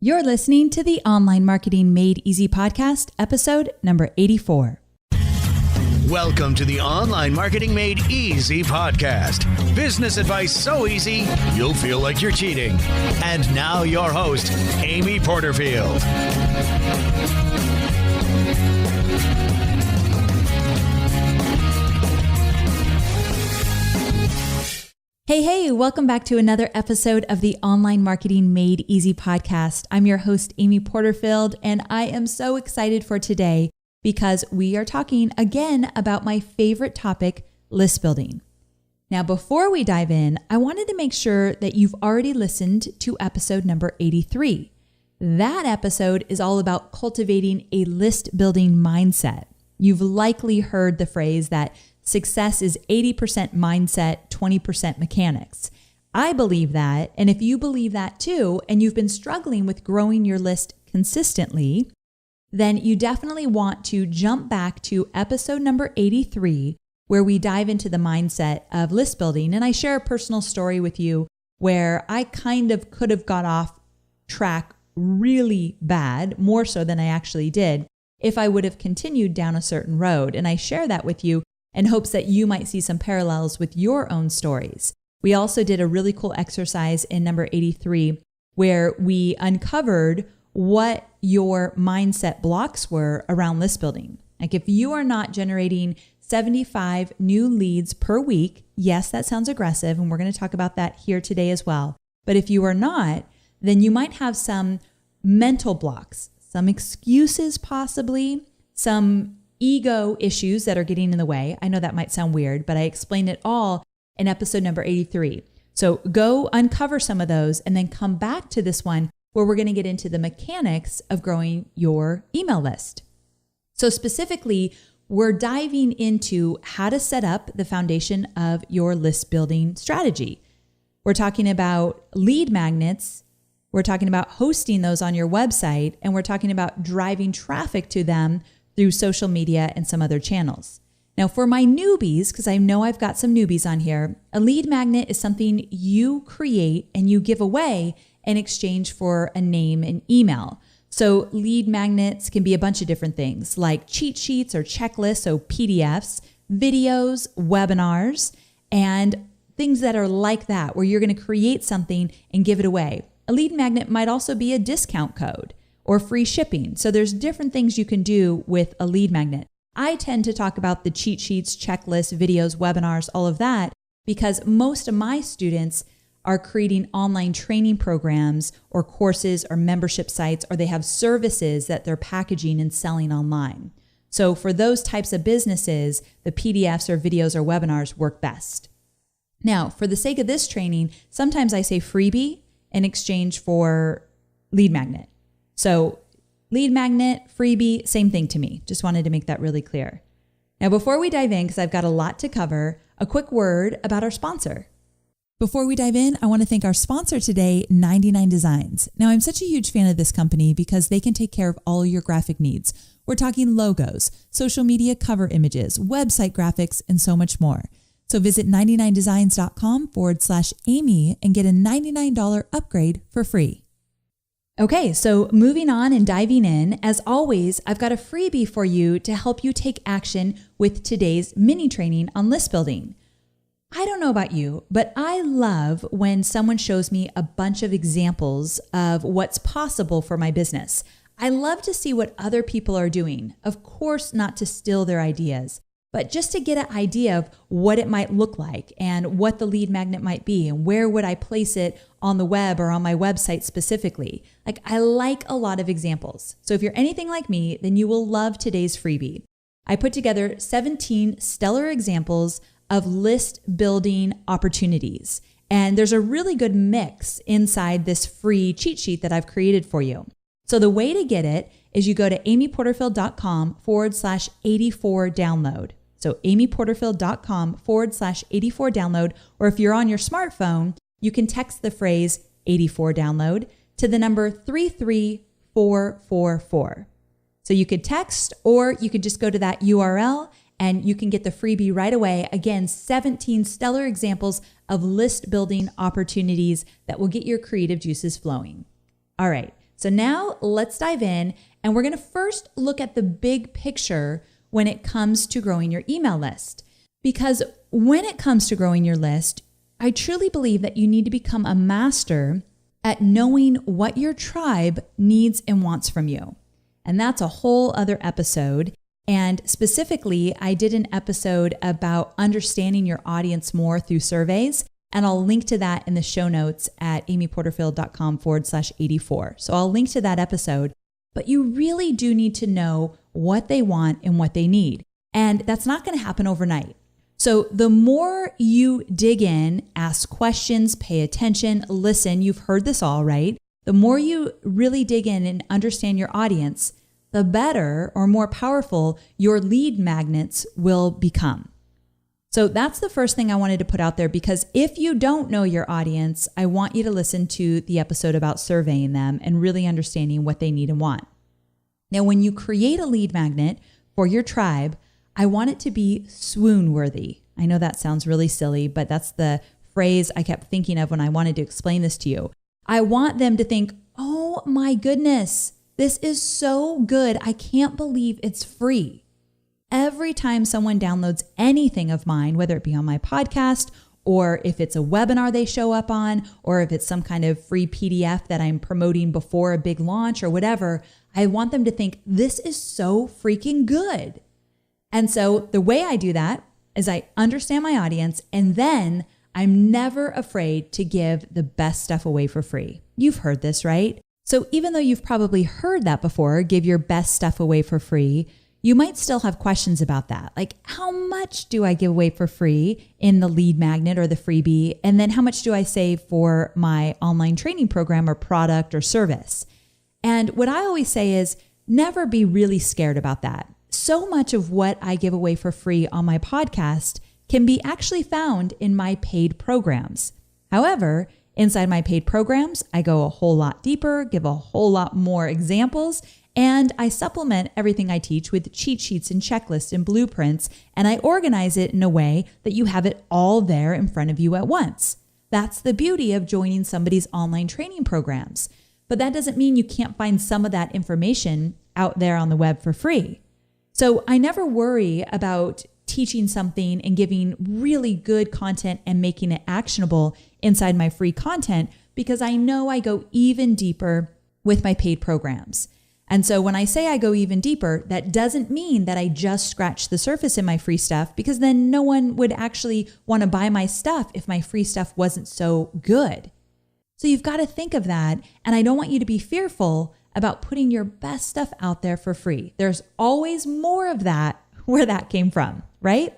You're listening to the Online Marketing Made Easy podcast, episode number 84. Welcome to the Online Marketing Made Easy podcast. Business advice so easy, you'll feel like you're cheating. And now your host, Amy Porterfield. Hey, welcome back to another episode of the Online Marketing Made Easy podcast. I'm your host, Amy Porterfield, and I am so excited for today because we are talking again about my favorite topic, list building. Now, before we dive in, I wanted to make sure that you've already listened to episode number 83. That episode is all about cultivating a list building mindset. You've likely heard the phrase that success is 80% mindset, 20% mechanics. I believe that, and if you believe that too, and you've been struggling with growing your list consistently, then you definitely want to jump back to episode number 83, where we dive into the mindset of list building. And I share a personal story with you where I kind of could have got off track really bad, more so than I actually did, if I would have continued down a certain road. And I share that with you in hopes that you might see some parallels with your own stories. We also did a really cool exercise in number 83 where we uncovered what your mindset blocks were around list building. Like if you are not generating 75 new leads per week, yes, that sounds aggressive, and we're going to talk about that here today as well. But if you are not, then you might have some mental blocks, some excuses possibly, some ego issues that are getting in the way. I know that might sound weird, but I explained it all in episode number 83. So go uncover some of those and then come back to this one where we're going to get into the mechanics of growing your email list. So specifically, we're diving into how to set up the foundation of your list building strategy. We're talking about lead magnets. We're talking about hosting those on your website, and we're talking about driving traffic to them through social media and some other channels. Now, for my newbies, because I know I've got some newbies on here, a lead magnet is something you create and you give away in exchange for a name and email. So lead magnets can be a bunch of different things like cheat sheets or checklists, so PDFs, videos, webinars, and things that are like that, where you're going to create something and give it away. A lead magnet might also be a discount code or free shipping. So there's different things you can do with a lead magnet. I tend to talk about the cheat sheets, checklists, videos, webinars, all of that, because most of my students are creating online training programs or courses or membership sites, or they have services that they're packaging and selling online. So for those types of businesses, the PDFs or videos or webinars work best. Now, for the sake of this training, sometimes I say freebie in exchange for lead magnet. So lead magnet, freebie, same thing to me. Just wanted to make that really clear. Now, before we dive in, because I've got a lot to cover, a quick word about our sponsor. Before we dive in, I want to thank our sponsor today, 99 Designs. Now, I'm such a huge fan of this company because they can take care of all your graphic needs. We're talking logos, social media cover images, website graphics, and so much more. So visit 99designs.com/Amy and get a $99 upgrade for free. Okay, so moving on and diving in, as always, I've got a freebie for you to help you take action with today's mini training on list building. I don't know about you, but I love when someone shows me a bunch of examples of what's possible for my business. I love to see what other people are doing. Of course, not to steal their ideas, but just to get an idea of what it might look like and what the lead magnet might be and where would I place it on the web or on my website specifically. Like, I like a lot of examples. So if you're anything like me, then you will love today's freebie. I put together 17 stellar examples of list building opportunities. And there's a really good mix inside this free cheat sheet that I've created for you. So the way to get it is you go to amyporterfield.com/84 download. So amyporterfield.com/84 download, or if you're on your smartphone, you can text the phrase 84 download to the number 33444. So you could text, or you could just go to that URL and you can get the freebie right away. Again, 17 stellar examples of list building opportunities that will get your creative juices flowing. All right. So now let's dive in, and we're going to first look at the big picture when it comes to growing your email list. Because when it comes to growing your list, I truly believe that you need to become a master at knowing what your tribe needs and wants from you. And that's a whole other episode. And specifically, I did an episode about understanding your audience more through surveys. And I'll link to that in the show notes at amyporterfield.com/84. So I'll link to that episode. But you really do need to know what they want and what they need. And that's not going to happen overnight. So the more you dig in, ask questions, pay attention, listen, you've heard this all, right? The more you really dig in and understand your audience, the better or more powerful your lead magnets will become. So that's the first thing I wanted to put out there, because if you don't know your audience, I want you to listen to the episode about surveying them and really understanding what they need and want. Now, when you create a lead magnet for your tribe, I want it to be swoon worthy. I know that sounds really silly, but that's the phrase I kept thinking of when I wanted to explain this to you. I want them to think, oh my goodness, this is so good. I can't believe it's free. Every time someone downloads anything of mine, whether it be on my podcast, or if it's a webinar they show up on, or if it's some kind of free PDF that I'm promoting before a big launch or whatever, I want them to think, this is so freaking good. And so the way I do that is I understand my audience, and then I'm never afraid to give the best stuff away for free. You've heard this, right? So even though you've probably heard that before, give your best stuff away for free, you might still have questions about that. Like, how much do I give away for free in the lead magnet or the freebie? And then how much do I save for my online training program or product or service? And what I always say is never be really scared about that. So much of what I give away for free on my podcast can be actually found in my paid programs. However, inside my paid programs, I go a whole lot deeper, give a whole lot more examples, and I supplement everything I teach with cheat sheets and checklists and blueprints, and I organize it in a way that you have it all there in front of you at once. That's the beauty of joining somebody's online training programs. But that doesn't mean you can't find some of that information out there on the web for free. So I never worry about teaching something and giving really good content and making it actionable inside my free content, because I know I go even deeper with my paid programs. And so when I say I go even deeper, that doesn't mean that I just scratch the surface in my free stuff, because then no one would actually want to buy my stuff if my free stuff wasn't so good. So you've got to think of that. And I don't want you to be fearful about putting your best stuff out there for free. There's always more of that where that came from, right?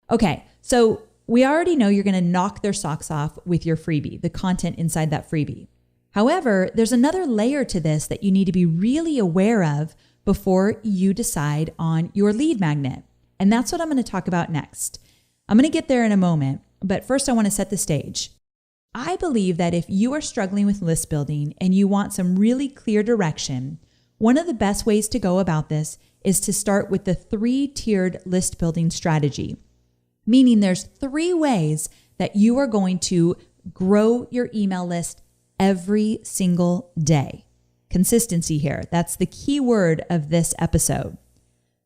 Okay, so we already know you're going to knock their socks off with your freebie, the content inside that freebie. However, there's another layer to this that you need to be really aware of before you decide on your lead magnet. And that's what I'm going to talk about next. I'm going to get there in a moment, but first I want to set the stage. I believe that if you are struggling with list building and you want some really clear direction, one of the best ways to go about this is to start with the 3-tiered list building strategy, meaning there's 3 ways that you are going to grow your email list every single day. Consistency here. That's the key word of this episode.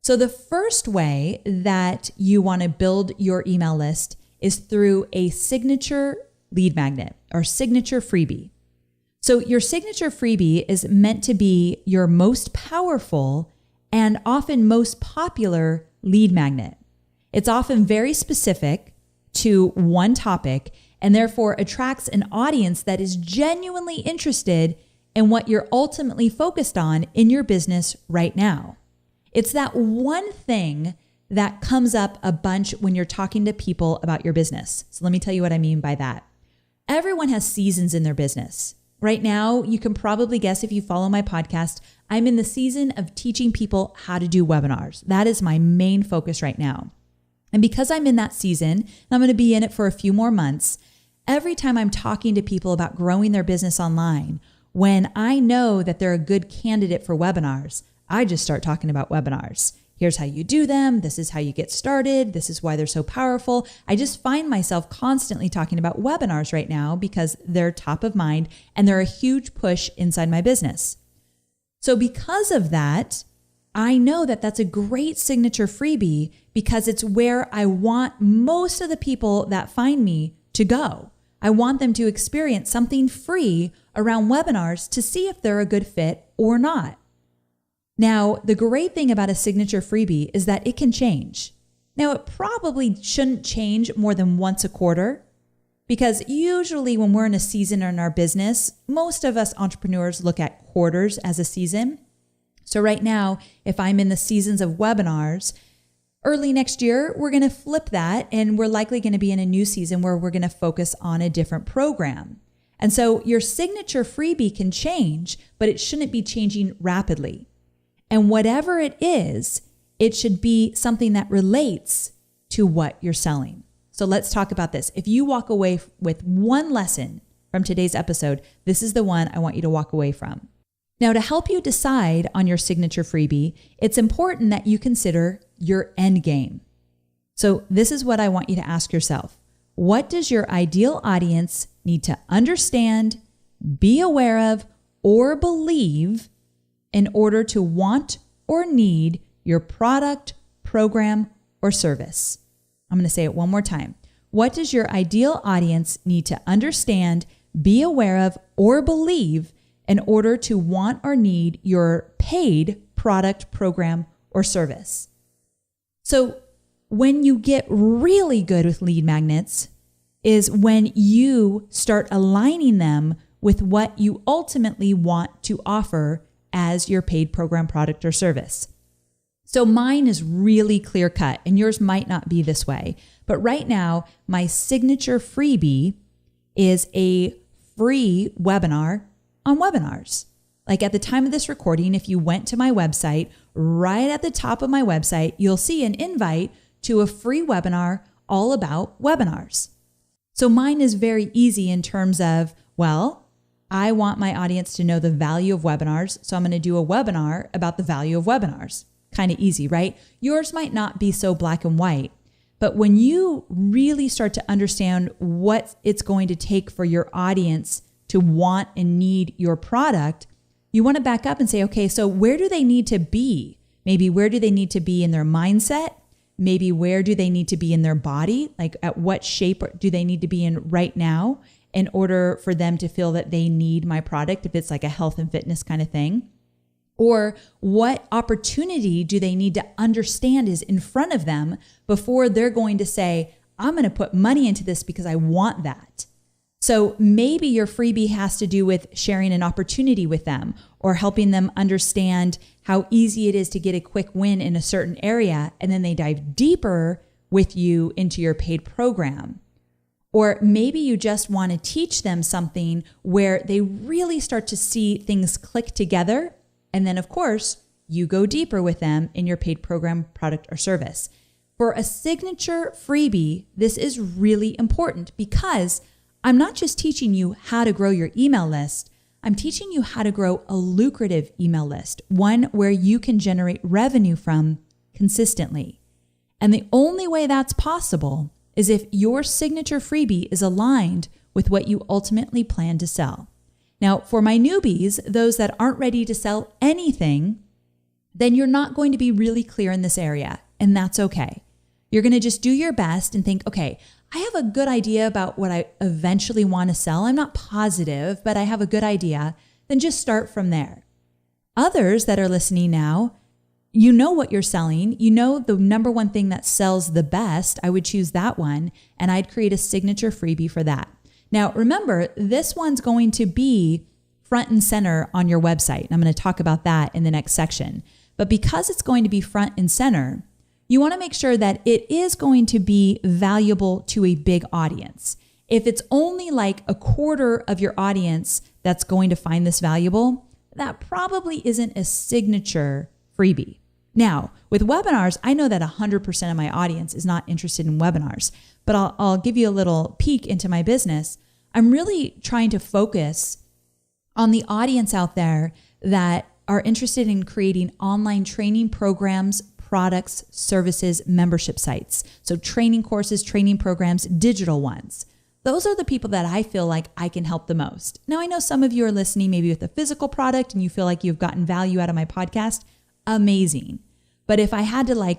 So the first way that you want to build your email list is through a signature lead magnet or signature freebie. So your signature freebie is meant to be your most powerful and often most popular lead magnet. It's often very specific to one topic and therefore attracts an audience that is genuinely interested in what you're ultimately focused on in your business right now. It's that one thing that comes up a bunch when you're talking to people about your business. So let me tell you what I mean by that. Everyone has seasons in their business. Right now, you can probably guess if you follow my podcast, I'm in the season of teaching people how to do webinars. That is my main focus right now. And because I'm in that season, and I'm going to be in it for a few more months, every time I'm talking to people about growing their business online, when I know that they're a good candidate for webinars, I just start talking about webinars. Here's how you do them. This is how you get started. This is why they're so powerful. I just find myself constantly talking about webinars right now because they're top of mind and they're a huge push inside my business. So because of that, I know that that's a great signature freebie because it's where I want most of the people that find me to go. I want them to experience something free around webinars to see if they're a good fit or not. Now, the great thing about a signature freebie is that it can change. Now, it probably shouldn't change more than once a quarter because usually when we're in a season in our business, most of us entrepreneurs look at quarters as a season. So right now, if I'm in the seasons of webinars, early next year, we're going to flip that and we're likely going to be in a new season where we're going to focus on a different program. And so your signature freebie can change, but it shouldn't be changing rapidly. And whatever it is, it should be something that relates to what you're selling. So let's talk about this. If you walk away with one lesson from today's episode, this is the one I want you to walk away from. Now, to help you decide on your signature freebie, it's important that you consider your end game. So this is what I want you to ask yourself. What does your ideal audience need to understand, be aware of, or believe in order to want or need your product, program, or service? I'm going to say it one more time. What does your ideal audience need to understand, be aware of, or believe in order to want or need your paid product, program, or service? So when you get really good with lead magnets is when you start aligning them with what you ultimately want to offer as your paid program, product, or service. So mine is really clear cut and yours might not be this way. But right now, my signature freebie is a free webinar on webinars. Like at the time of this recording, if you went to my website, right at the top of my website, you'll see an invite to a free webinar all about webinars. So mine is very easy in terms of, well, I want my audience to know the value of webinars, so I'm going to do a webinar about the value of webinars. Kind of easy, right? Yours might not be so black and white, but when you really start to understand what it's going to take for your audience to want and need your product, you want to back up and say, okay, so where do they need to be? Maybe where do they need to be in their mindset? Maybe where do they need to be in their body? Like at what shape do they need to be in right now in order for them to feel that they need my product, if it's like a health and fitness kind of thing? Or what opportunity do they need to understand is in front of them before they're going to say, I'm going to put money into this because I want that. So maybe your freebie has to do with sharing an opportunity with them or helping them understand how easy it is to get a quick win in a certain area, and then they dive deeper with you into your paid program. Or maybe you just want to teach them something where they really start to see things click together. And then, of course, you go deeper with them in your paid program, product, or service. For a signature freebie, this is really important because I'm not just teaching you how to grow your email list. I'm teaching you how to grow a lucrative email list, one where you can generate revenue from consistently. And the only way that's possible is if your signature freebie is aligned with what you ultimately plan to sell. Now, for my newbies, those that aren't ready to sell anything, then you're not going to be really clear in this area, and that's okay. You're going to just do your best and think, okay, I have a good idea about what I eventually want to sell. I'm not positive, but I have a good idea. Then just start from there. Others that are listening now, you know what you're selling. You know the number one thing that sells the best. I would choose that one, and I'd create a signature freebie for that. Now, remember, this one's going to be front and center on your website. And I'm going to talk about that in the next section. But because it's going to be front and center, you want to make sure that it is going to be valuable to a big audience. If it's only like a quarter of your audience that's going to find this valuable, that probably isn't a signature freebie. Now, with webinars, I know that 100% of my audience is not interested in webinars, but I'll give you a little peek into my business. I'm really trying to focus on the audience out there that are interested in creating online training programs, products, services, membership sites. So training courses, training programs, digital ones. Those are the people that I feel like I can help the most. Now, I know some of you are listening maybe with a physical product and you feel like you've gotten value out of my podcast. Amazing. But if I had to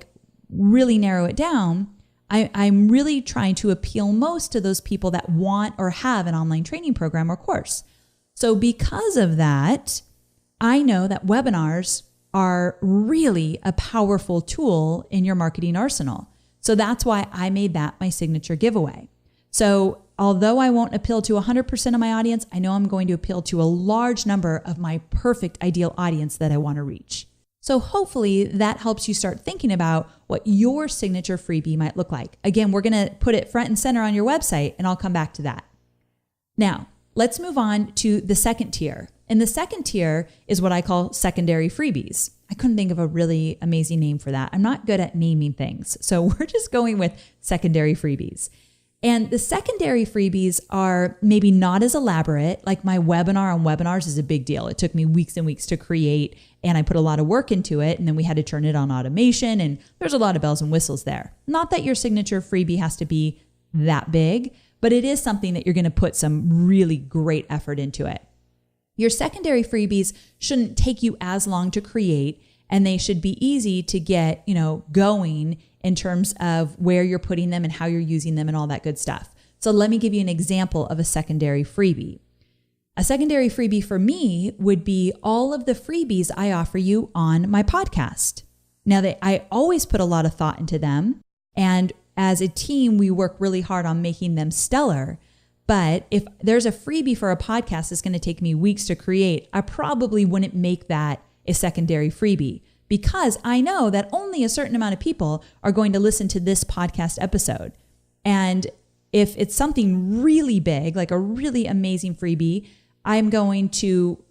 really narrow it down, I'm really trying to appeal most to those people that want or have an online training program or course. So because of that, I know that webinars are really a powerful tool in your marketing arsenal. So that's why I made that my signature giveaway. So although I won't appeal to 100% of my audience, I know I'm going to appeal to a large number of my perfect ideal audience that I want to reach. So hopefully that helps you start thinking about what your signature freebie might look like. Again, we're going to put it front and center on your website, and I'll come back to that. Now, let's move on to the second tier. And the second tier is what I call secondary freebies. I couldn't think of a really amazing name for that. I'm not good at naming things. So we're just going with secondary freebies. And the secondary freebies are maybe not as elaborate. Like my webinar on webinars is a big deal. It took me weeks and weeks to create, and I put a lot of work into it. And then we had to turn it on automation, and there's a lot of bells and whistles there. Not that your signature freebie has to be that big, but it is something that you're going to put some really great effort into it. Your secondary freebies shouldn't take you as long to create, and they should be easy to get, going in terms of where you're putting them and how you're using them and all that good stuff. So let me give you an example of a secondary freebie. A secondary freebie for me would be all of the freebies I offer you on my podcast. Now, I always put a lot of thought into them, and as a team, we work really hard on making them stellar. But if there's a freebie for a podcast that's going to take me weeks to create, I probably wouldn't make that a secondary freebie, because I know that only a certain amount of people are going to listen to this podcast episode. And if it's something really big, like a really amazing freebie, I'm going to,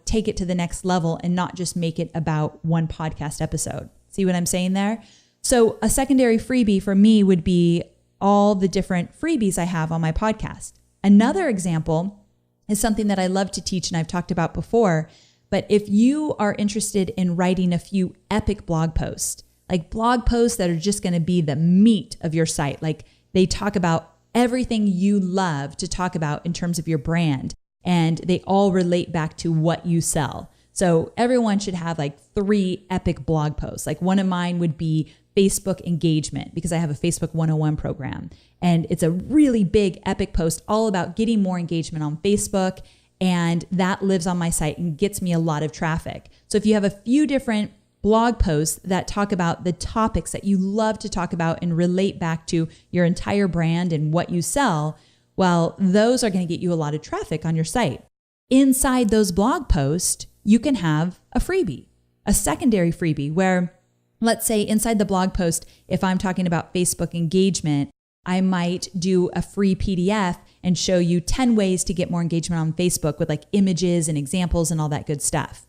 take it to the next level and not just make it about one podcast episode. See what I'm saying there? So a secondary freebie for me would be all the different freebies I have on my podcast. Another example is something that I love to teach and I've talked about before. But if you are interested in writing a few epic blog posts, like blog posts that are just going to be the meat of your site, like they talk about everything you love to talk about in terms of your brand, and they all relate back to what you sell. So everyone should have 3 epic blog posts. Like one of mine would be Facebook engagement, because I have a Facebook 101 program. And it's a really big epic post all about getting more engagement on Facebook. And that lives on my site and gets me a lot of traffic. So if you have a few different blog posts that talk about the topics that you love to talk about and relate back to your entire brand and what you sell, well, those are going to get you a lot of traffic on your site. Inside those blog posts, you can have a freebie, a secondary freebie, where let's say inside the blog post, if I'm talking about Facebook engagement, I might do a free PDF and show you 10 ways to get more engagement on Facebook with images and examples and all that good stuff.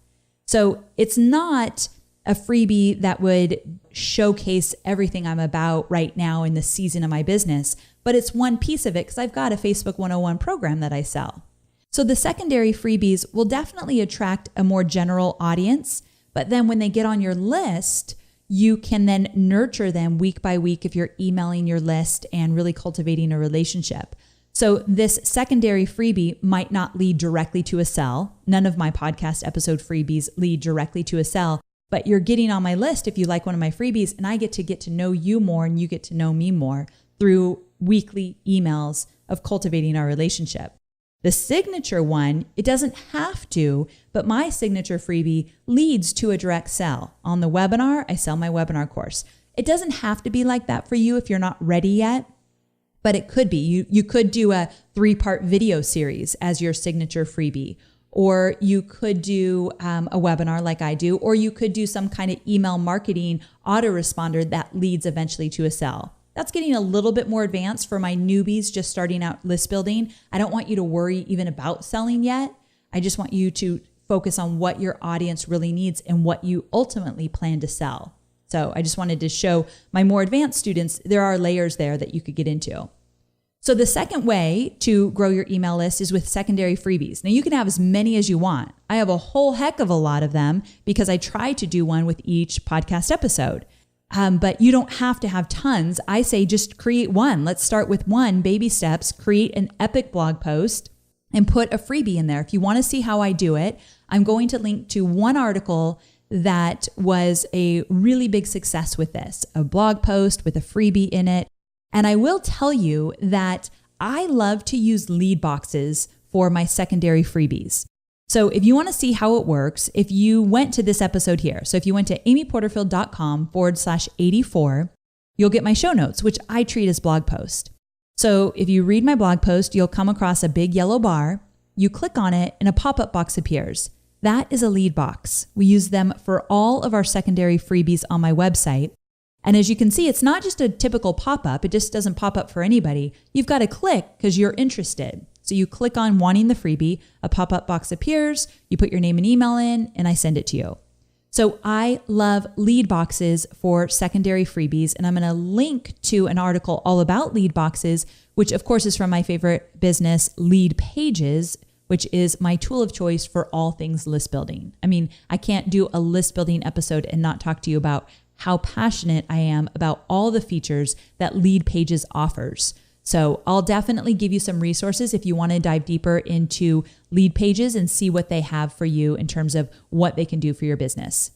So it's not a freebie that would showcase everything I'm about right now in the season of my business, but it's one piece of it because I've got a Facebook 101 program that I sell. So the secondary freebies will definitely attract a more general audience, but then when they get on your list, you can then nurture them week by week if you're emailing your list and really cultivating a relationship. So this secondary freebie might not lead directly to a sell. None of my podcast episode freebies lead directly to a sell, but you're getting on my list if you like one of my freebies, and I get to know you more and you get to know me more through weekly emails of cultivating our relationship. The signature one, it doesn't have to, but my signature freebie leads to a direct sell. On the webinar, I sell my webinar course. It doesn't have to be like that for you if you're not ready yet, but it could be. You could do a 3-part video series as your signature freebie, or you could do a webinar like I do, or you could do some kind of email marketing autoresponder that leads eventually to a sell. That's getting a little bit more advanced for my newbies just starting out list building. I don't want you to worry even about selling yet. I just want you to focus on what your audience really needs and what you ultimately plan to sell. So I just wanted to show my more advanced students, there are layers there that you could get into. So the second way to grow your email list is with secondary freebies. Now you can have as many as you want. I have a whole heck of a lot of them because I try to do one with each podcast episode. But you don't have to have tons. I say just create one. Let's start with one, baby steps, create an epic blog post and put a freebie in there. If you want to see how I do it, I'm going to link to one article that was a really big success with this, a blog post with a freebie in it. And I will tell you that I love to use lead boxes for my secondary freebies. So if you want to see how it works, if you went to this episode here, so if you went to amyporterfield.com/84, you'll get my show notes, which I treat as blog post. So if you read my blog post, you'll come across a big yellow bar. You click on it and a pop-up box appears. That is a lead box. We use them for all of our secondary freebies on my website. And as you can see, it's not just a typical pop-up. It just doesn't pop up for anybody. You've got to click because you're interested. So you click on wanting the freebie, a pop-up box appears, you put your name and email in, and I send it to you. So I love lead boxes for secondary freebies, and I'm going to link to an article all about lead boxes, which of course is from my favorite business, Lead Pages, which is my tool of choice for all things list building. I mean, I can't do a list building episode and not talk to you about how passionate I am about all the features that Lead Pages offers. So I'll definitely give you some resources if you want to dive deeper into Lead Pages and see what they have for you in terms of what they can do for your business.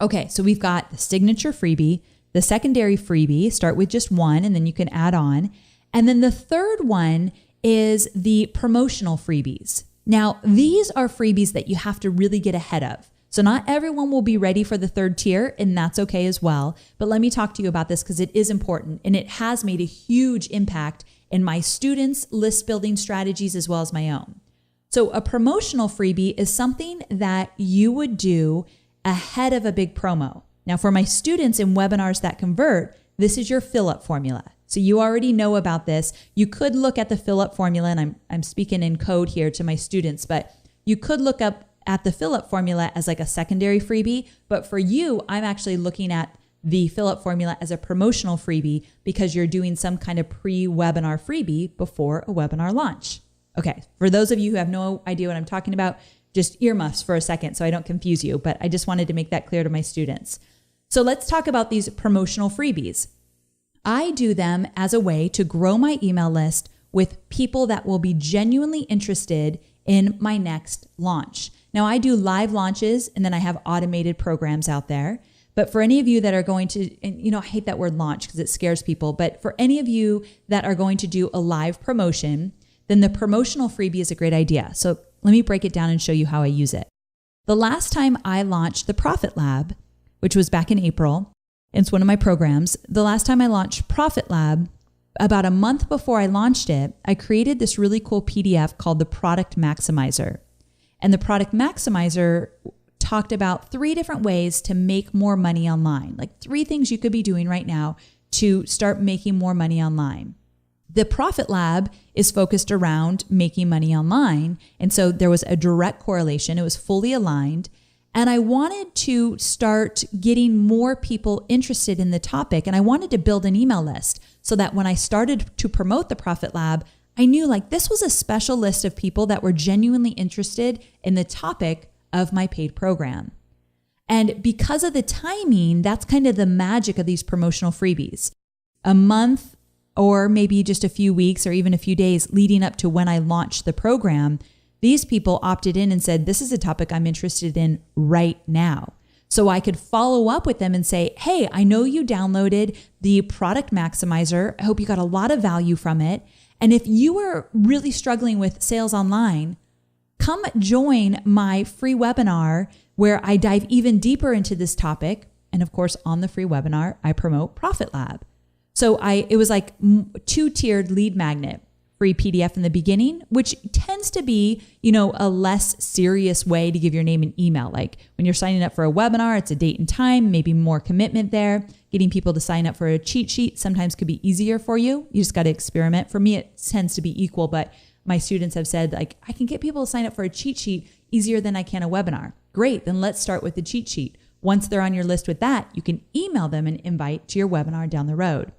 Okay, so we've got the signature freebie, the secondary freebie, start with just one and then you can add on. And then the third one is the promotional freebies. Now, these are freebies that you have to really get ahead of. So not everyone will be ready for the third tier, and that's okay as well. But let me talk to you about this because it is important and it has made a huge impact in my students' list building strategies as well as my own. So a promotional freebie is something that you would do ahead of a big promo. Now for my students in webinars that convert, this is your fill-up formula. So you already know about this. You could look at the fill-up formula, and I'm speaking in code here to my students, but you could look up at the fill-up formula as like a secondary freebie. But for you, I'm actually looking at the fill-up formula as a promotional freebie because you're doing some kind of pre-webinar freebie before a webinar launch. Okay, for those of you who have no idea what I'm talking about, just earmuffs for a second so I don't confuse you, but I just wanted to make that clear to my students. So let's talk about these promotional freebies. I do them as a way to grow my email list with people that will be genuinely interested in my next launch. Now I do live launches and then I have automated programs out there. But for any of you that are going to, and I hate that word launch because it scares people, but for any of you that are going to do a live promotion, then the promotional freebie is a great idea. So let me break it down and show you how I use it. The last time I launched the Profit Lab, which was back in April, it's one of my programs. The last time I launched Profit Lab, about a month before I launched it, I created this really cool PDF called the Product Maximizer. And the Product Maximizer talked about 3 different ways to make more money online, like 3 things you could be doing right now to start making more money online. The Profit Lab is focused around making money online. And so there was a direct correlation. It was fully aligned. And I wanted to start getting more people interested in the topic. And I wanted to build an email list so that when I started to promote the Profit Lab, I knew like this was a special list of people that were genuinely interested in the topic of my paid program. And because of the timing, that's kind of the magic of these promotional freebies. A month or maybe just a few weeks or even a few days leading up to when I launched the program, these people opted in and said, this is a topic I'm interested in right now. So I could follow up with them and say, hey, I know you downloaded the Product Maximizer. I hope you got a lot of value from it. And if you are really struggling with sales online, come join my free webinar where I dive even deeper into this topic. And of course, on the free webinar, I promote Profit Lab. So it was like 2-tiered lead magnet. Free PDF in the beginning, which tends to be, a less serious way to give your name and email. Like when you're signing up for a webinar, it's a date and time, maybe more commitment there. Getting people to sign up for a cheat sheet sometimes could be easier for you. You just got to experiment. For me, it tends to be equal, but my students have said like, I can get people to sign up for a cheat sheet easier than I can a webinar. Great, then let's start with the cheat sheet. Once they're on your list with that, you can email them an invite to your webinar down the road.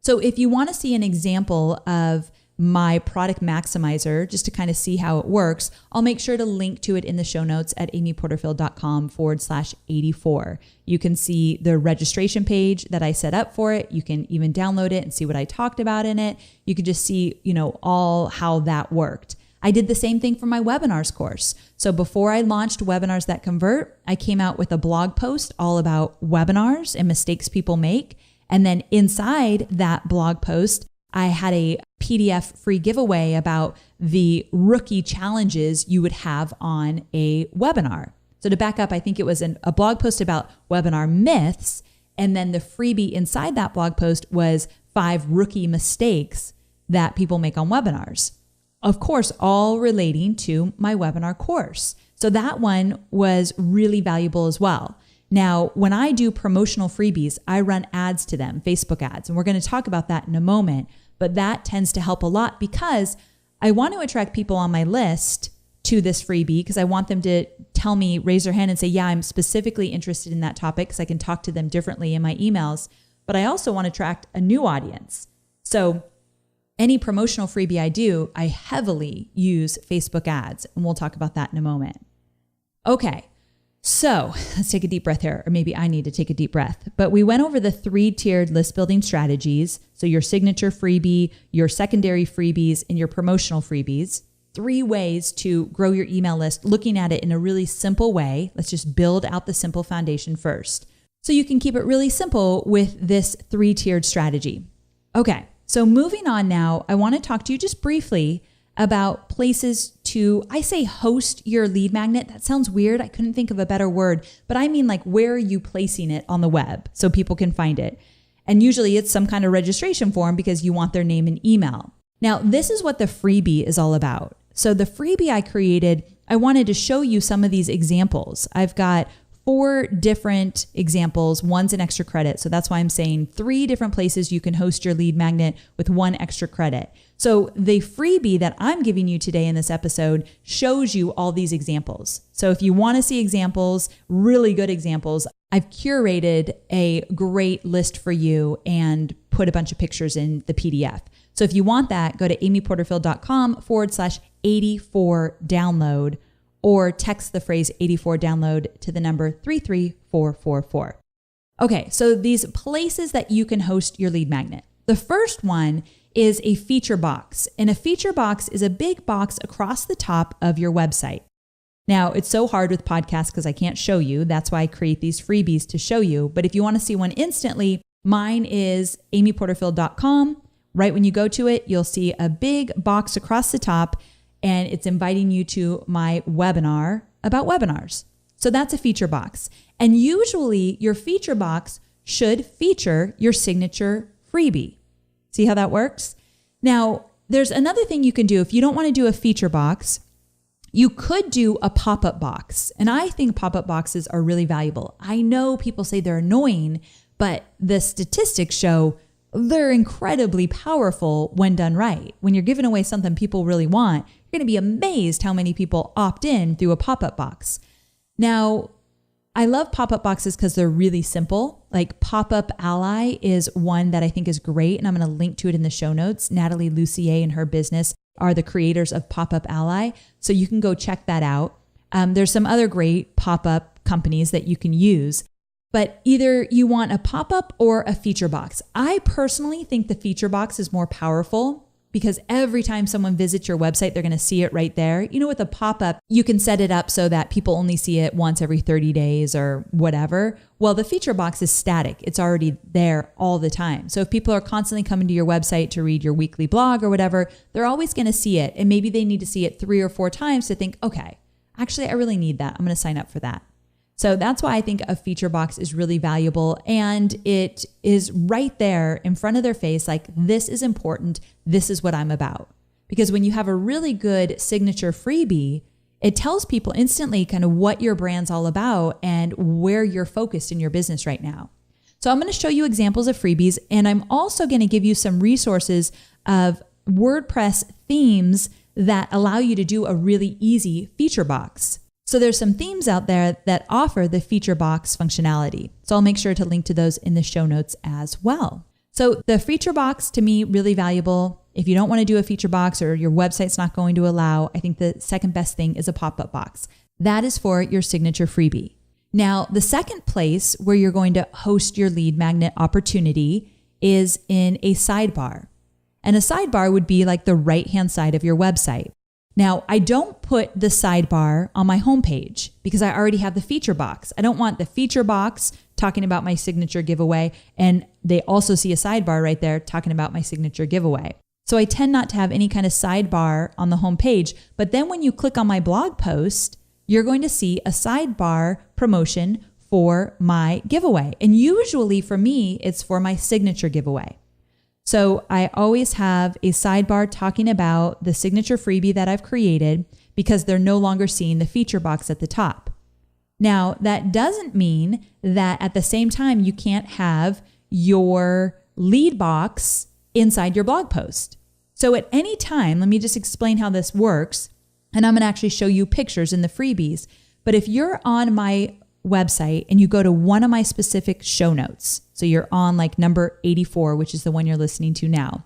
So if you want to see an example of my product maximizer just to kind of see how it works. I'll make sure to link to it in the show notes at amyporterfield.com/84. You can see the registration page that I set up for it. You can even download it and see what I talked about in it. You can just see, all how that worked. I did the same thing for my webinars course. So before I launched Webinars That Convert, I came out with a blog post all about webinars and mistakes people make. And then inside that blog post, I had a PDF free giveaway about the rookie challenges you would have on a webinar. So to back up, I think it was a blog post about webinar myths. And then the freebie inside that blog post was 5 rookie mistakes that people make on webinars. Of course, all relating to my webinar course. So that one was really valuable as well. Now, when I do promotional freebies, I run ads to them, Facebook ads, and we're going to talk about that in a moment. But that tends to help a lot because I want to attract people on my list to this freebie because I want them to tell me, raise their hand and say, yeah, I'm specifically interested in that topic because I can talk to them differently in my emails. But I also want to attract a new audience. So any promotional freebie I do, I heavily use Facebook ads, and we'll talk about that in a moment. Okay, so let's take a deep breath here, or maybe I need to take a deep breath. But we went over the 3-tiered list building strategies. So your signature freebie, your secondary freebies, and your promotional freebies. 3 ways to grow your email list, looking at it in a really simple way. Let's just build out the simple foundation first. So you can keep it really simple with this 3-tiered strategy. Okay. So moving on now, I want to talk to you just briefly about places to, I say host your lead magnet. That sounds weird. I couldn't think of a better word, but I mean like where are you placing it on the web so people can find it? And usually it's some kind of registration form because you want their name and email. Now, this is what the freebie is all about. So the freebie I created, I wanted to show you some of these examples. I've got 4 different examples. One's an extra credit. So that's why I'm saying 3 different places you can host your lead magnet with 1 extra credit. So the freebie that I'm giving you today in this episode shows you all these examples. So if you want to see examples, really good examples, I've curated a great list for you and put a bunch of pictures in the PDF. So if you want that, go to amyporterfield.com/84 download. Or text the phrase 84 download to the number 33444. Okay, so these places that you can host your lead magnet. The first one is a feature box. And a feature box is a big box across the top of your website. Now, it's so hard with podcasts because I can't show you. That's why I create these freebies to show you. But if you want to see one instantly, mine is amyporterfield.com. Right when you go to it, you'll see a big box across the top, and it's inviting you to my webinar about webinars. So that's a feature box. And usually your feature box should feature your signature freebie. See how that works? Now, there's another thing you can do. If you don't want to do a feature box, you could do a pop-up box. And I think pop-up boxes are really valuable. I know people say they're annoying, but the statistics show they're incredibly powerful when done right. When you're giving away something people really want, you're going to be amazed how many people opt in through a pop-up box. Now, I love pop-up boxes because they're really simple. Like Pop-Up Ally is one that I think is great, and I'm going to link to it in the show notes. Natalie Lucier and her business are the creators of Pop-Up Ally, so you can go check that out. There's some other great pop-up companies that you can use. But either you want a pop-up or a feature box. I personally think the feature box is more powerful because every time someone visits your website, they're going to see it right there. You know, with a pop-up, you can set it up so that people only see it once every 30 days or whatever. Well, the feature box is static. It's already there all the time. So if people are constantly coming to your website to read your weekly blog or whatever, they're always going to see it. And maybe they need to see it 3 or 4 times to think, okay, actually, I really need that. I'm going to sign up for that. So that's why I think a feature box is really valuable, and it is right there in front of their face, like, this is important, this is what I'm about. Because when you have a really good signature freebie, it tells people instantly kind of what your brand's all about and where you're focused in your business right now. So I'm going to show you examples of freebies, and I'm also going to give you some resources of WordPress themes that allow you to do a really easy feature box. So there's some themes out there that offer the feature box functionality. So I'll make sure to link to those in the show notes as well. So the feature box, to me, really valuable. if you don't want to do a feature box or your website's not going to allow, I think the second best thing is a pop-up box. That is for your signature freebie. Now, the second place where you're going to host your lead magnet opportunity is in a sidebar. And a sidebar would be like the right-hand side of your website. Now, I don't put the sidebar on my homepage because I already have the feature box. I don't want the feature box talking about my signature giveaway, and they also see a sidebar right there talking about my signature giveaway. So I tend not to have any kind of sidebar on the homepage, but then when you click on my blog post, you're going to see a sidebar promotion for my giveaway. And usually for me, it's for my signature giveaway. So I always have a sidebar talking about the signature freebie that I've created because they're no longer seeing the feature box at the top. Now, that doesn't mean that at the same time you can't have your lead box inside your blog post. So at any time, let me just explain how this works, and I'm going to actually show you pictures in the freebies. But if you're on my website and you go to one of my specific show notes, so you're on like number 84, which is the one you're listening to now,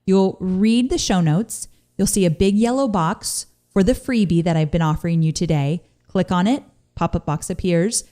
you'll read the show notes. You'll see a big yellow box for the freebie that I've been offering you today. Click on it, pop-up box appears.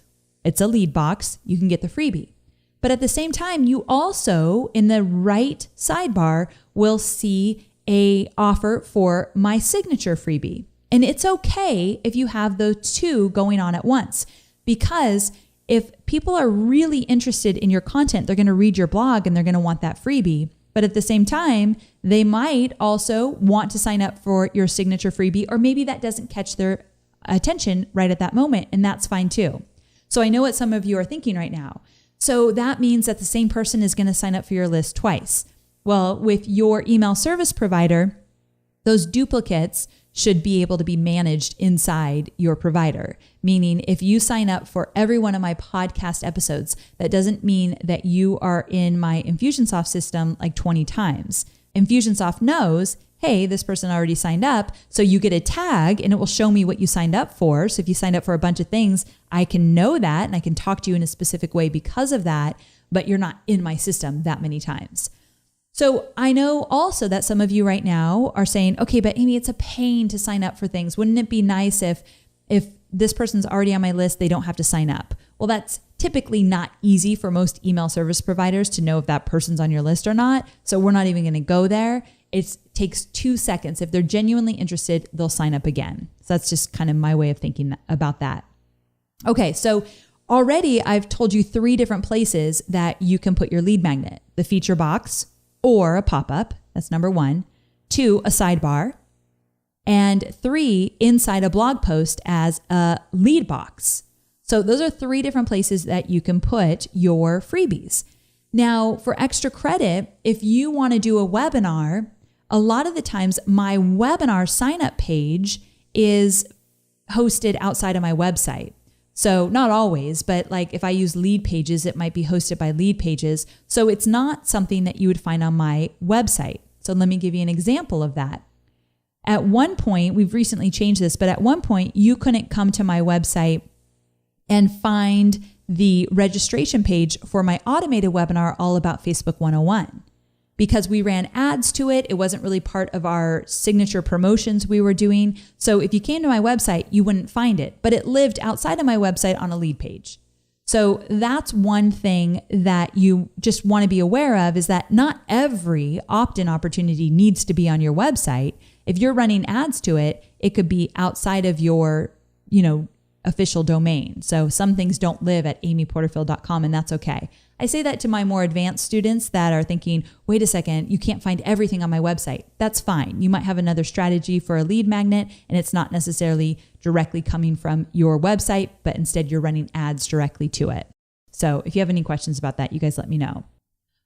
It's a lead box. You can get the freebie. But at the same time, you also in the right sidebar will see a offer for my signature freebie. And it's okay if you have those two going on at once, because if people are really interested in your content, they're going to read your blog and they're going to want that freebie. But at the same time, they might also want to sign up for your signature freebie, or maybe that doesn't catch their attention right at that moment, and that's fine too. So I know what some of you are thinking right now. So that means that the same person is going to sign up for your list twice. Well, with your email service provider, those duplicates should be able to be managed inside your provider. Meaning if you sign up for every one of my podcast episodes, that doesn't mean that you are in my Infusionsoft system like 20 times. Infusionsoft knows, hey, this person already signed up. So you get a tag and it will show me what you signed up for. So if you signed up for a bunch of things, I can know that and I can talk to you in a specific way because of that, but you're not in my system that many times. So I know also that some of you right now are saying, okay, but Amy, it's a pain to sign up for things. Wouldn't it be nice if this person's already on my list, they don't have to sign up? Well, that's typically not easy for most email service providers to know if that person's on your list or not. So we're not even going to go there. It takes 2 seconds. If they're genuinely interested, they'll sign up again. So that's just kind of my way of thinking about that. Okay, so already I've told you 3 different places that you can put your lead magnet: the feature box, or a pop-up, that's number 1, 2, a sidebar, and 3, inside a blog post as a lead box. So those are 3 different places that you can put your freebies. Now, for extra credit, if you want to do a webinar, a lot of the times my webinar sign-up page is hosted outside of my website. So not always, but like if I use Lead Pages, it might be hosted by Lead Pages. So it's not something that you would find on my website. So let me give you an example of that. At one point, we've recently changed this, but at one point you couldn't come to my website and find the registration page for my automated webinar all about Facebook 101. Because we ran ads to it, it wasn't really part of our signature promotions we were doing. So if you came to my website, you wouldn't find it, but it lived outside of my website on a lead page. So that's one thing that you just want to be aware of, is that not every opt-in opportunity needs to be on your website. If you're running ads to it, it could be outside of your, official domain. So some things don't live at amyporterfield.com, and that's okay. I say that to my more advanced students that are thinking, wait a second, you can't find everything on my website. That's fine. You might have another strategy for a lead magnet, and it's not necessarily directly coming from your website, but instead you're running ads directly to it. So if you have any questions about that, you guys let me know.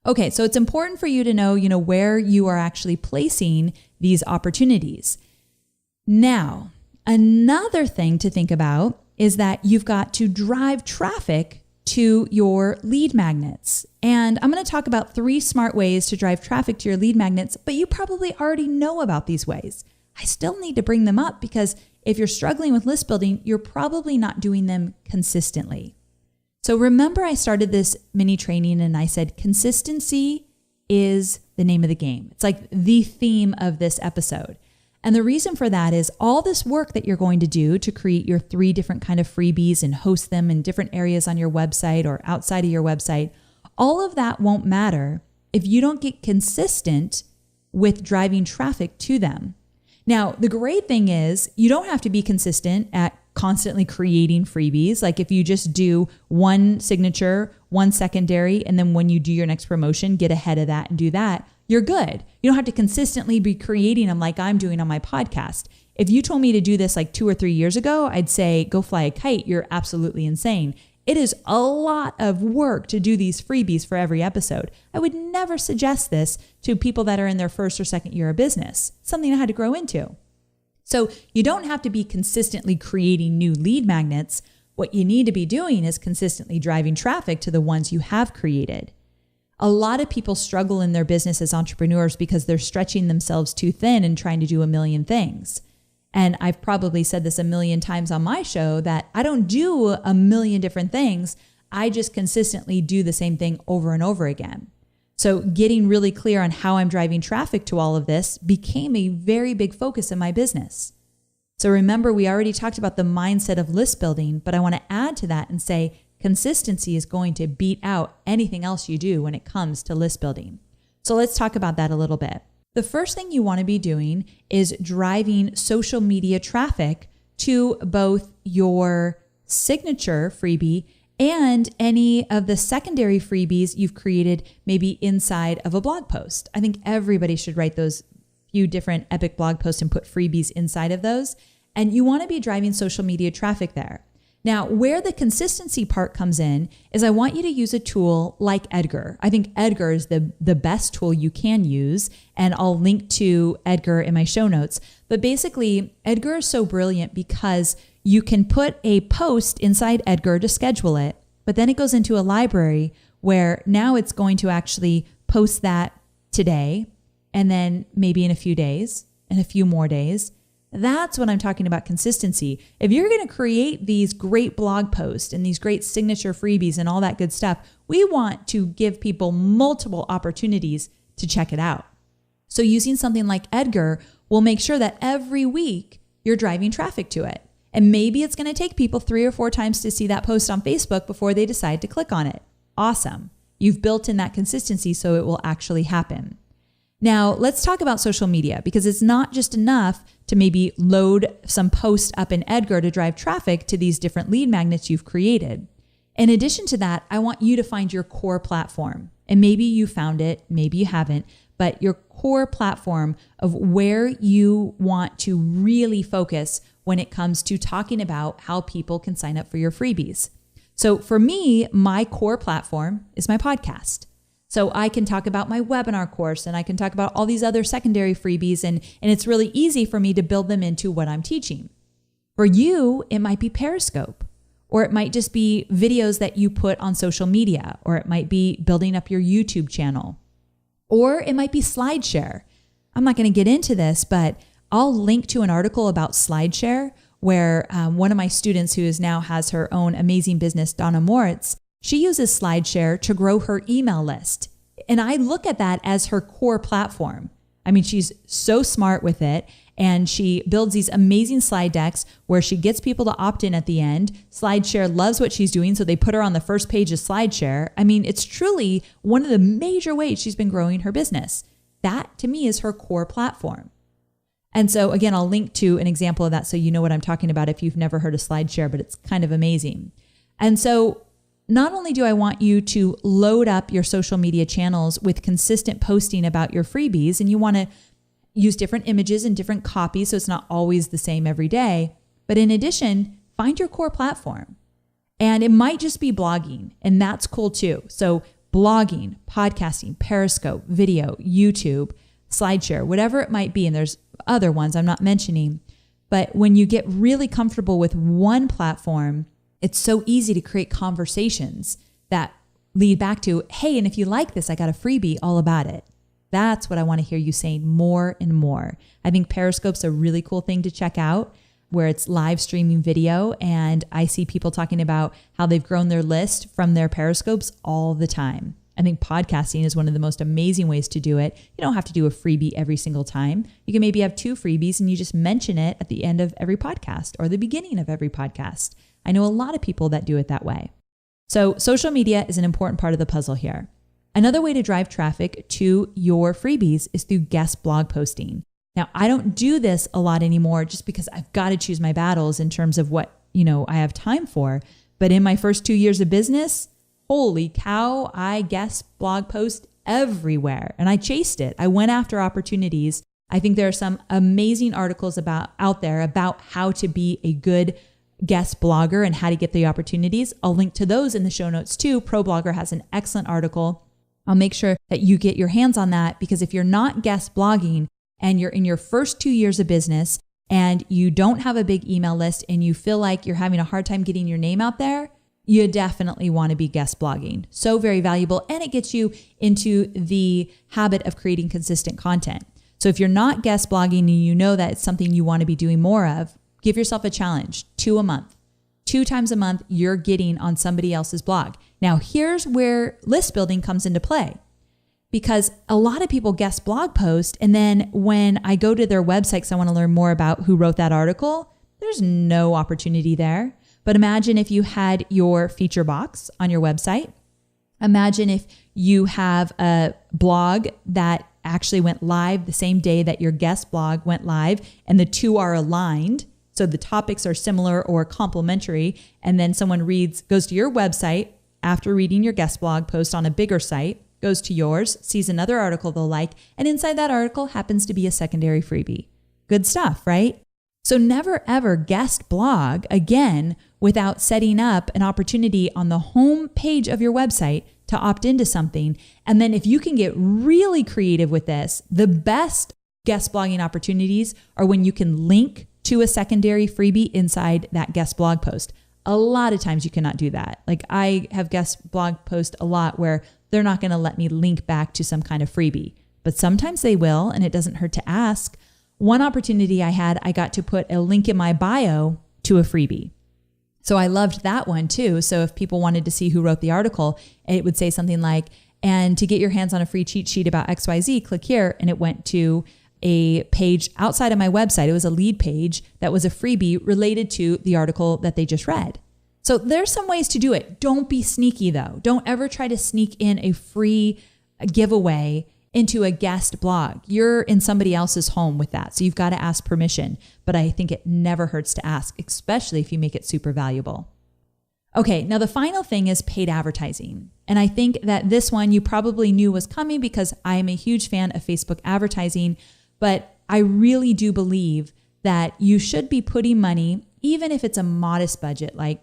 Okay, so it's important for you to know, where you are actually placing these opportunities. Now, another thing to think about is that you've got to drive traffic to your lead magnets. And I'm going to talk about 3 smart ways to drive traffic to your lead magnets, but you probably already know about these ways. I still need to bring them up because if you're struggling with list building, you're probably not doing them consistently. So remember, I started this mini training and I said consistency is the name of the game. It's like the theme of this episode. And the reason for that is all this work that you're going to do to create your 3 different kind of freebies and host them in different areas on your website or outside of your website, all of that won't matter if you don't get consistent with driving traffic to them. Now, the great thing is you don't have to be consistent at constantly creating freebies. Like if you just do one signature, one secondary, and then when you do your next promotion, get ahead of that and do that, you're good. You don't have to consistently be creating them like I'm doing on my podcast. If you told me to do this like 2 or 3 years ago, I'd say, go fly a kite. You're absolutely insane. It is a lot of work to do these freebies for every episode. I would never suggest this to people that are in their first or second year of business. It's something I had to grow into. So you don't have to be consistently creating new lead magnets. What you need to be doing is consistently driving traffic to the ones you have created. A lot of people struggle in their business as entrepreneurs because they're stretching themselves too thin and trying to do a million things. And I've probably said this a million times on my show that I don't do a million different things. I just consistently do the same thing over and over again. So getting really clear on how I'm driving traffic to all of this became a very big focus in my business. So remember, we already talked about the mindset of list building, but I want to add to that and say consistency is going to beat out anything else you do when it comes to list building. So let's talk about that a little bit. The first thing you want to be doing is driving social media traffic to both your signature freebie and any of the secondary freebies you've created maybe inside of a blog post. I think everybody should write those few different epic blog posts and put freebies inside of those. And you want to be driving social media traffic there. Now, where the consistency part comes in is I want you to use a tool like Edgar. I think Edgar is the best tool you can use, and I'll link to Edgar in my show notes. But basically, Edgar is so brilliant because you can put a post inside Edgar to schedule it, but then it goes into a library where now it's going to actually post that today, and then maybe in a few days, and a few more days. That's what I'm talking about consistency. If you're going to create these great blog posts and these great signature freebies and all that good stuff, we want to give people multiple opportunities to check it out. So using something like Edgar will make sure that every week you're driving traffic to it. And maybe it's going to take people 3 or 4 times to see that post on Facebook before they decide to click on it. Awesome. You've built in that consistency so it will actually happen. Now, let's talk about social media, because it's not just enough to maybe load some posts up in Edgar to drive traffic to these different lead magnets you've created. In addition to that, I want you to find your core platform. And maybe you found it, maybe you haven't, but your core platform of where you want to really focus when it comes to talking about how people can sign up for your freebies. So for me, my core platform is my podcast. So I can talk about my webinar course and I can talk about all these other secondary freebies, and it's really easy for me to build them into what I'm teaching. For you, it might be Periscope, or it might just be videos that you put on social media, or it might be building up your YouTube channel, or it might be SlideShare. I'm not going to get into this, but I'll link to an article about SlideShare where one of my students who now has her own amazing business, Donna Moritz, she uses SlideShare to grow her email list. And I look at that as her core platform. I mean, she's so smart with it. And she builds these amazing slide decks where she gets people to opt in at the end. SlideShare loves what she's doing, so they put her on the first page of SlideShare. I mean, it's truly one of the major ways she's been growing her business. That, to me, is her core platform. And so, again, I'll link to an example of that so you know what I'm talking about if you've never heard of SlideShare, but it's kind of amazing. And so, not only do I want you to load up your social media channels with consistent posting about your freebies, and you want to use different images and different copies so it's not always the same every day, but in addition, find your core platform. And it might just be blogging, and that's cool too. So blogging, podcasting, Periscope, video, YouTube, SlideShare, whatever it might be, and there's other ones I'm not mentioning. But when you get really comfortable with one platform, it's so easy to create conversations that lead back to, hey, and if you like this, I got a freebie all about it. That's what I want to hear you saying more and more. I think Periscope's a really cool thing to check out, where it's live streaming video. And I see people talking about how they've grown their list from their Periscopes all the time. I think podcasting is one of the most amazing ways to do it. You don't have to do a freebie every single time. You can maybe have 2 freebies and you just mention it at the end of every podcast or the beginning of every podcast. I know a lot of people that do it that way. So social media is an important part of the puzzle here. Another way to drive traffic to your freebies is through guest blog posting. Now, I don't do this a lot anymore just because I've got to choose my battles in terms of what, I have time for. But in my first 2 years of business, holy cow, I guest blog post everywhere. And I chased it. I went after opportunities. I think there are some amazing articles out there about how to be a good guest blogger and how to get the opportunities. I'll link to those in the show notes too. ProBlogger has an excellent article. I'll make sure that you get your hands on that, because if you're not guest blogging and you're in your first 2 years of business and you don't have a big email list and you feel like you're having a hard time getting your name out there, you definitely want to be guest blogging. So very valuable. And it gets you into the habit of creating consistent content. So if you're not guest blogging and you know that it's something you want to be doing more of, give yourself a challenge, 2 a month. 2 times a month, you're getting on somebody else's blog. Now, here's where list building comes into play, because a lot of people guest blog post, and then when I go to their website because I want to learn more about who wrote that article, there's no opportunity there. But imagine if you had your feature box on your website. Imagine if you have a blog that actually went live the same day that your guest blog went live, and the 2 are aligned. So the topics are similar or complementary, and then someone goes to your website after reading your guest blog post on a bigger site, goes to yours, sees another article they'll like, and inside that article happens to be a secondary freebie. Good stuff, right? So never ever guest blog again without setting up an opportunity on the home page of your website to opt into something. And then if you can get really creative with this, the best guest blogging opportunities are when you can link to a secondary freebie inside that guest blog post. A lot of times you cannot do that. Like I have guest blog post a lot where they're not going to let me link back to some kind of freebie, but sometimes they will, and it doesn't hurt to ask. One opportunity I had, I got to put a link in my bio to a freebie. So I loved that one too. So if people wanted to see who wrote the article, it would say something like, and to get your hands on a free cheat sheet about XYZ, click here. And it went to a page outside of my website. It was a lead page that was a freebie related to the article that they just read. So there's some ways to do it. Don't be sneaky though. Don't ever try to sneak in a free giveaway into a guest blog. You're in somebody else's home with that. So you've got to ask permission, but I think it never hurts to ask, especially if you make it super valuable. Okay, now the final thing is paid advertising. And I think that this one you probably knew was coming because I am a huge fan of Facebook advertising, but I really do believe that you should be putting money, even if it's a modest budget, like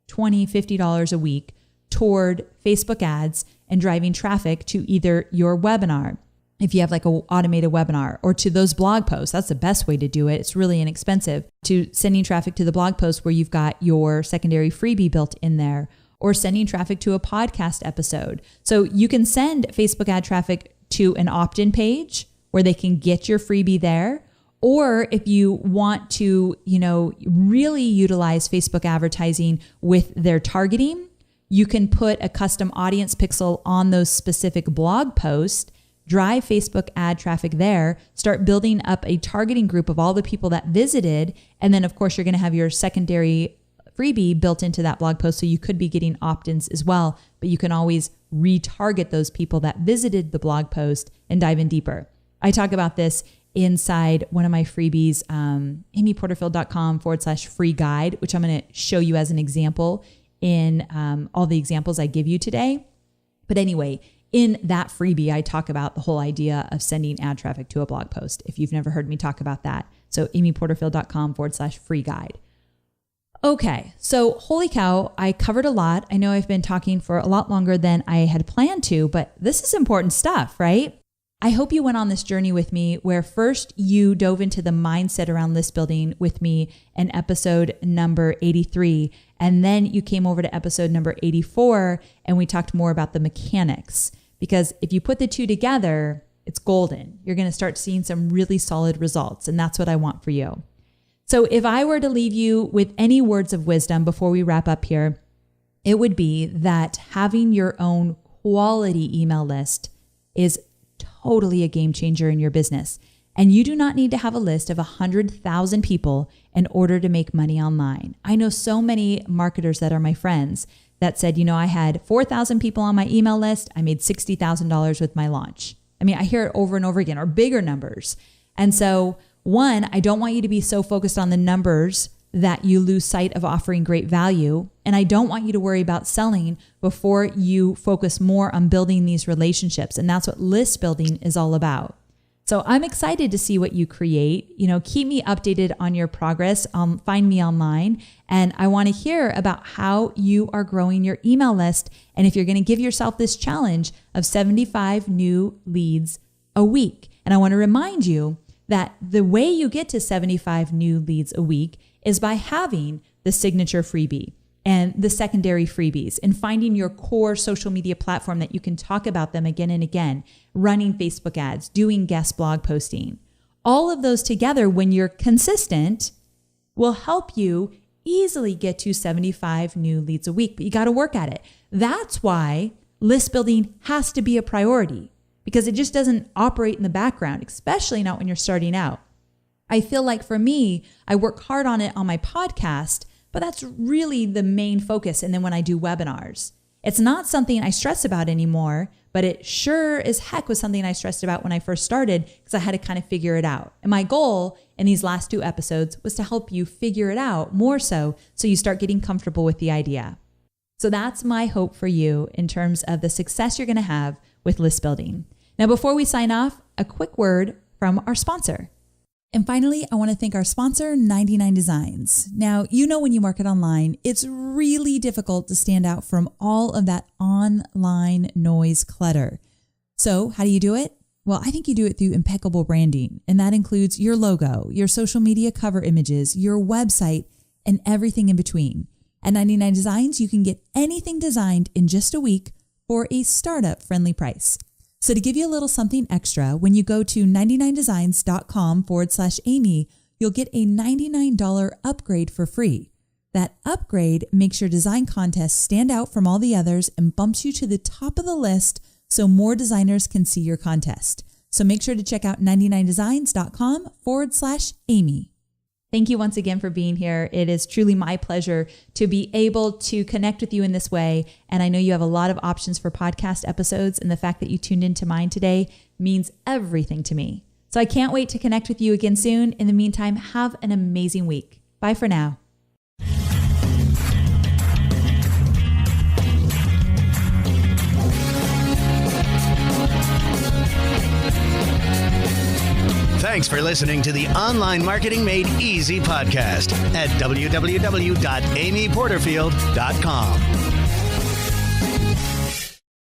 $20, $50 a week, toward Facebook ads and driving traffic to either your webinar, if you have like an automated webinar, or to those blog posts. That's the best way to do it. It's really inexpensive. To sending traffic to the blog post where you've got your secondary freebie built in there, or sending traffic to a podcast episode. So you can send Facebook ad traffic to an opt-in page where they can get your freebie there. Or if you want to, really utilize Facebook advertising with their targeting, you can put a custom audience pixel on those specific blog posts, drive Facebook ad traffic there, start building up a targeting group of all the people that visited. And then of course you're going to have your secondary freebie built into that blog post. So you could be getting opt-ins as well, but you can always retarget those people that visited the blog post and dive in deeper. I talk about this inside one of my freebies, amyporterfield.com/free guide, which I'm going to show you as an example in all the examples I give you today. But anyway, in that freebie, I talk about the whole idea of sending ad traffic to a blog post, if you've never heard me talk about that. So amyporterfield.com/free guide. Okay, so holy cow, I covered a lot. I know I've been talking for a lot longer than I had planned to, but this is important stuff, right? I hope you went on this journey with me where first you dove into the mindset around list building with me in episode number 83. And then you came over to episode number 84 and we talked more about the mechanics. Because if you put the two together, it's golden. You're going to start seeing some really solid results. And that's what I want for you. So if I were to leave you with any words of wisdom before we wrap up here, it would be that having your own quality email list is totally a game changer in your business. And you do not need to have a list of 100,000 people in order to make money online. I know so many marketers that are my friends that said, I had 4,000 people on my email list. I made $60,000 with my launch. I mean, I hear it over and over again, or bigger numbers. And so, one, I don't want you to be so focused on the numbers that you lose sight of offering great value. And I don't want you to worry about selling before you focus more on building these relationships. And that's what list building is all about. So I'm excited to see what you create. Keep me updated on your progress. Find me online. And I want to hear about how you are growing your email list. And if you're going to give yourself this challenge of 75 new leads a week. And I want to remind you that the way you get to 75 new leads a week is by having the signature freebie and the secondary freebies, and finding your core social media platform that you can talk about them again and again, running Facebook ads, doing guest blog posting. All of those together, when you're consistent, will help you easily get to 75 new leads a week, but you got to work at it. That's why list building has to be a priority, because it just doesn't operate in the background, especially not when you're starting out. I feel like for me, I work hard on it on my podcast, but that's really the main focus. And then when I do webinars, it's not something I stress about anymore, but it sure as heck was something I stressed about when I first started, because I had to kind of figure it out. And my goal in these last 2 episodes was to help you figure it out more so you start getting comfortable with the idea. So that's my hope for you in terms of the success you're going to have with list building. Now, before we sign off, a quick word from our sponsor. And finally, I want to thank our sponsor, 99 Designs. Now, when you market online, it's really difficult to stand out from all of that online noise clutter. So how do you do it? Well, I think you do it through impeccable branding. And that includes your logo, your social media cover images, your website, and everything in between. At 99 Designs, you can get anything designed in just a week for a startup-friendly price. So to give you a little something extra, when you go to 99designs.com/Amy, you'll get a $99 upgrade for free. That upgrade makes your design contest stand out from all the others and bumps you to the top of the list so more designers can see your contest. So make sure to check out 99designs.com/Amy. Thank you once again for being here. It is truly my pleasure to be able to connect with you in this way. And I know you have a lot of options for podcast episodes, and the fact that you tuned into mine today means everything to me. So I can't wait to connect with you again soon. In the meantime, have an amazing week. Bye for now. Thanks for listening to the Online Marketing Made Easy podcast at www.amyporterfield.com.